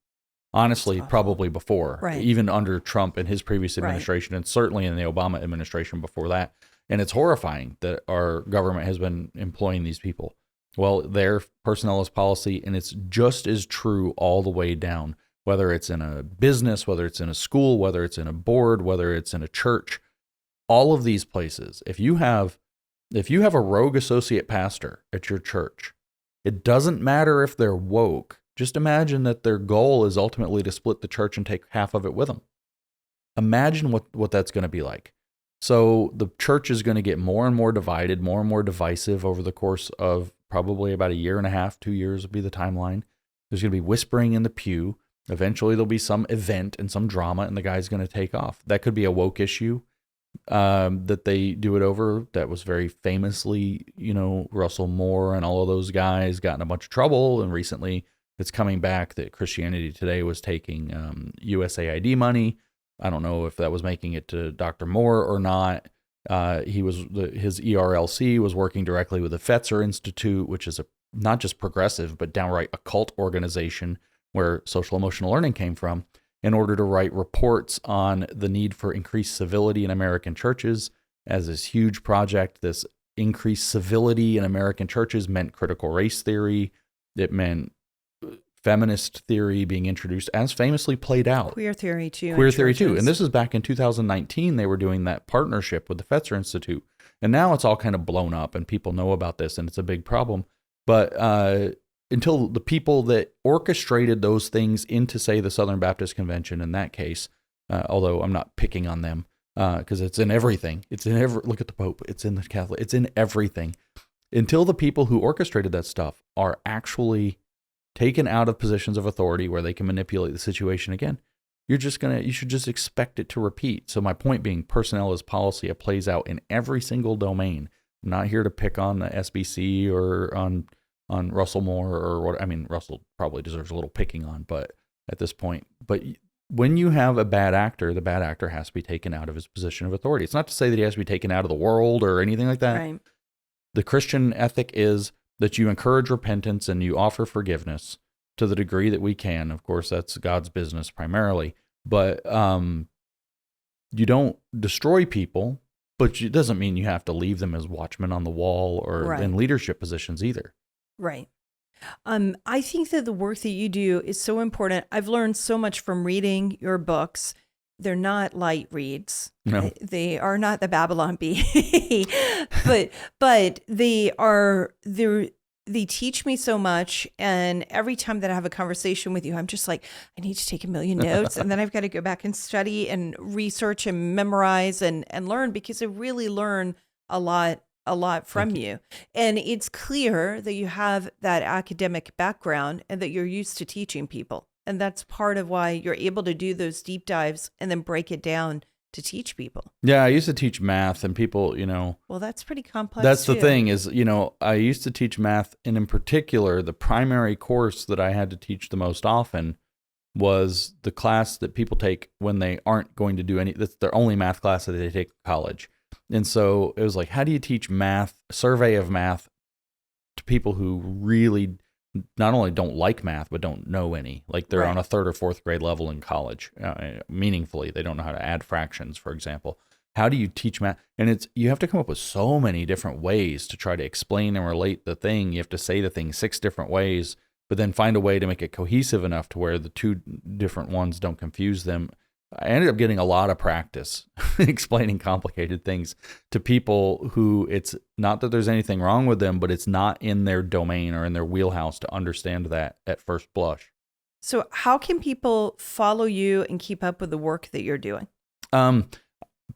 honestly, probably before, even under Trump and his previous administration, and certainly in the Obama administration before that. And it's horrifying that our government has been employing these people. Well, their personnelist policy, and it's just as true all the way down, whether it's in a business, whether it's in a school, whether it's in a board, whether it's in a church, all of these places, if you have a rogue associate pastor at your church, it doesn't matter if they're woke. Just imagine that their goal is ultimately to split the church and take half of it with them. Imagine what that's going to be like. So the church is going to get more and more divided, more and more divisive over the course of probably about 1.5 years, 2 years would be the timeline. There's going to be whispering in the pew. Eventually there'll be some event and some drama, and the guy's going to take off. That could be a woke issue that they do it over. That was very famously, Russell Moore and all of those guys got in a bunch of trouble. And recently it's coming back that Christianity Today was taking USAID money. I don't know if that was making it to Dr. Moore or not. His ERLC was working directly with the Fetzer Institute, which is not just progressive, but downright occult organization where social emotional learning came from, in order to write reports on the need for increased civility in American churches. As this huge project, this increased civility in American churches meant critical race theory. It meant feminist theory being introduced, as famously played out. Queer theory too. Queer theory too. And this is back in 2019. They were doing that partnership with the Fetzer Institute. And now it's all kind of blown up and people know about this and it's a big problem. But until the people that orchestrated those things into, say, the Southern Baptist Convention in that case, although I'm not picking on them because it's in everything. It's in look at the Pope. It's in the Catholic. It's in everything. Until the people who orchestrated that stuff are actually taken out of positions of authority where they can manipulate the situation again, you should just expect it to repeat. So my point being, personnel is policy. It plays out in every single domain. I'm not here to pick on the SBC or on Russell Moore or what. I mean, Russell probably deserves a little picking on, but at this point, when you have a bad actor, the bad actor has to be taken out of his position of authority. It's not to say that he has to be taken out of the world or anything like that. Right. The Christian ethic is that you encourage repentance and you offer forgiveness. to the degree that we can. Of course, that's God's business primarily. But you don't destroy people, but it doesn't mean you have to leave them as watchmen on the wall or in leadership positions either. Right. I think that the work that you do is so important. I've learned so much from reading your books. They're not light reads. No. They are not the Babylon Bee, but they teach me so much. And every time that I have a conversation with you, I'm just like, I need to take a million notes. And then I've got to go back and study and research and memorize and learn, because I really learn a lot from you. And it's clear that you have that academic background and that you're used to teaching people. And that's part of why you're able to do those deep dives and then break it down to teach people. Yeah, I used to teach math, and people, Well, that's pretty complex. That's the thing is, I used to teach math, and in particular, the primary course that I had to teach the most often was the class that people take when they aren't going to do that's their only math class that they take in college. And so it was like, how do you teach math, survey of math, to people who really not only don't like math, but don't know any? Like they're on a third or fourth grade level in college, meaningfully. They don't know how to add fractions, for example. How do you teach math? And you have to come up with so many different ways to try to explain and relate the thing. You have to say the thing 6 different ways, but then find a way to make it cohesive enough to where the 2 different ones don't confuse them. I ended up getting a lot of practice explaining complicated things to people who it's not that there's anything wrong with them, but it's not in their domain or in their wheelhouse to understand that at first blush. So how can people follow you and keep up with the work that you're doing?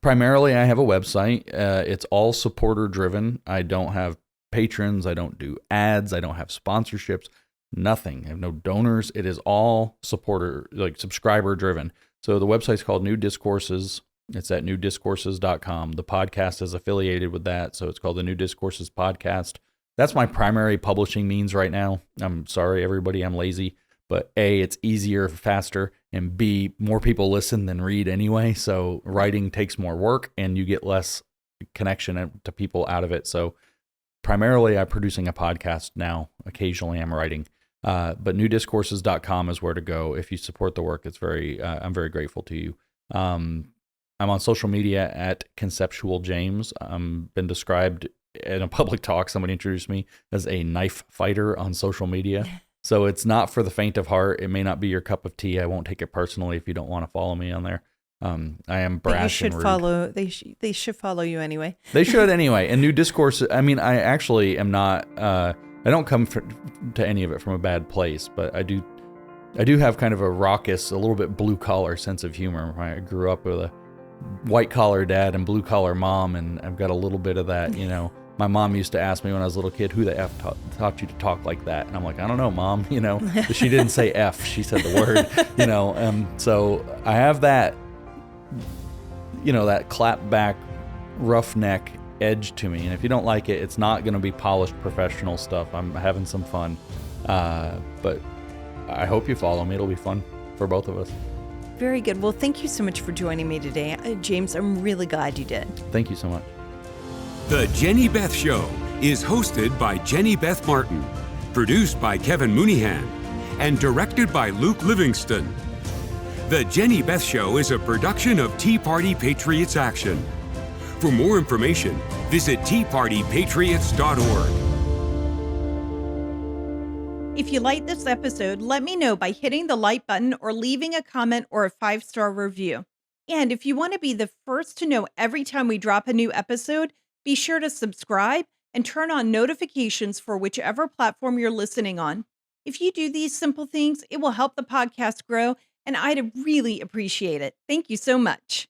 Primarily, I have a website. It's all supporter driven. I don't have patrons. I don't do ads. I don't have sponsorships. Nothing. I have no donors. It is all subscriber driven. So the website's called New Discourses. It's at newdiscourses.com. The podcast is affiliated with that, so it's called the New Discourses Podcast. That's my primary publishing means right now. I'm sorry, everybody, I'm lazy. But A, it's easier, faster, and B, more people listen than read anyway. So writing takes more work, and you get less connection to people out of it. So primarily, I'm producing a podcast now. Occasionally, I'm writing. But newdiscourses.com is where to go if you support the work. It's I'm very grateful to you. I'm on social media at Conceptual James. Been described in a public talk. Somebody introduced me as a knife fighter on social media. So it's not for the faint of heart. It may not be your cup of tea. I won't take it personally if you don't want to follow me on there. I am brash and rude. They should follow you anyway. They should anyway. And New Discourse, I mean, I actually am not, I don't come to any of it from a bad place, but I do have kind of a raucous, a little bit blue collar sense of humor. I grew up with a white collar dad and blue collar mom, and I've got a little bit of that, My mom used to ask me when I was a little kid, who the F taught you to talk like that? And I'm like, I don't know, Mom, But she didn't say F, she said the word, So I have that, that clap back, roughneck edge to me. And if you don't like it, it's not going to be polished professional stuff. I'm having some fun. But I hope you follow me. It'll be fun for both of us. Very good. Well, thank you so much for joining me today. James, I'm really glad you did. Thank you so much. The Jenny Beth Show is hosted by Jenny Beth Martin, produced by Kevin Mooneyhan, and directed by Luke Livingston. The Jenny Beth Show is a production of Tea Party Patriots Action. For more information, visit teapartypatriots.org. If you like this episode, let me know by hitting the like button or leaving a comment or a 5-star review. And if you want to be the first to know every time we drop a new episode, be sure to subscribe and turn on notifications for whichever platform you're listening on. If you do these simple things, it will help the podcast grow, and I'd really appreciate it. Thank you so much.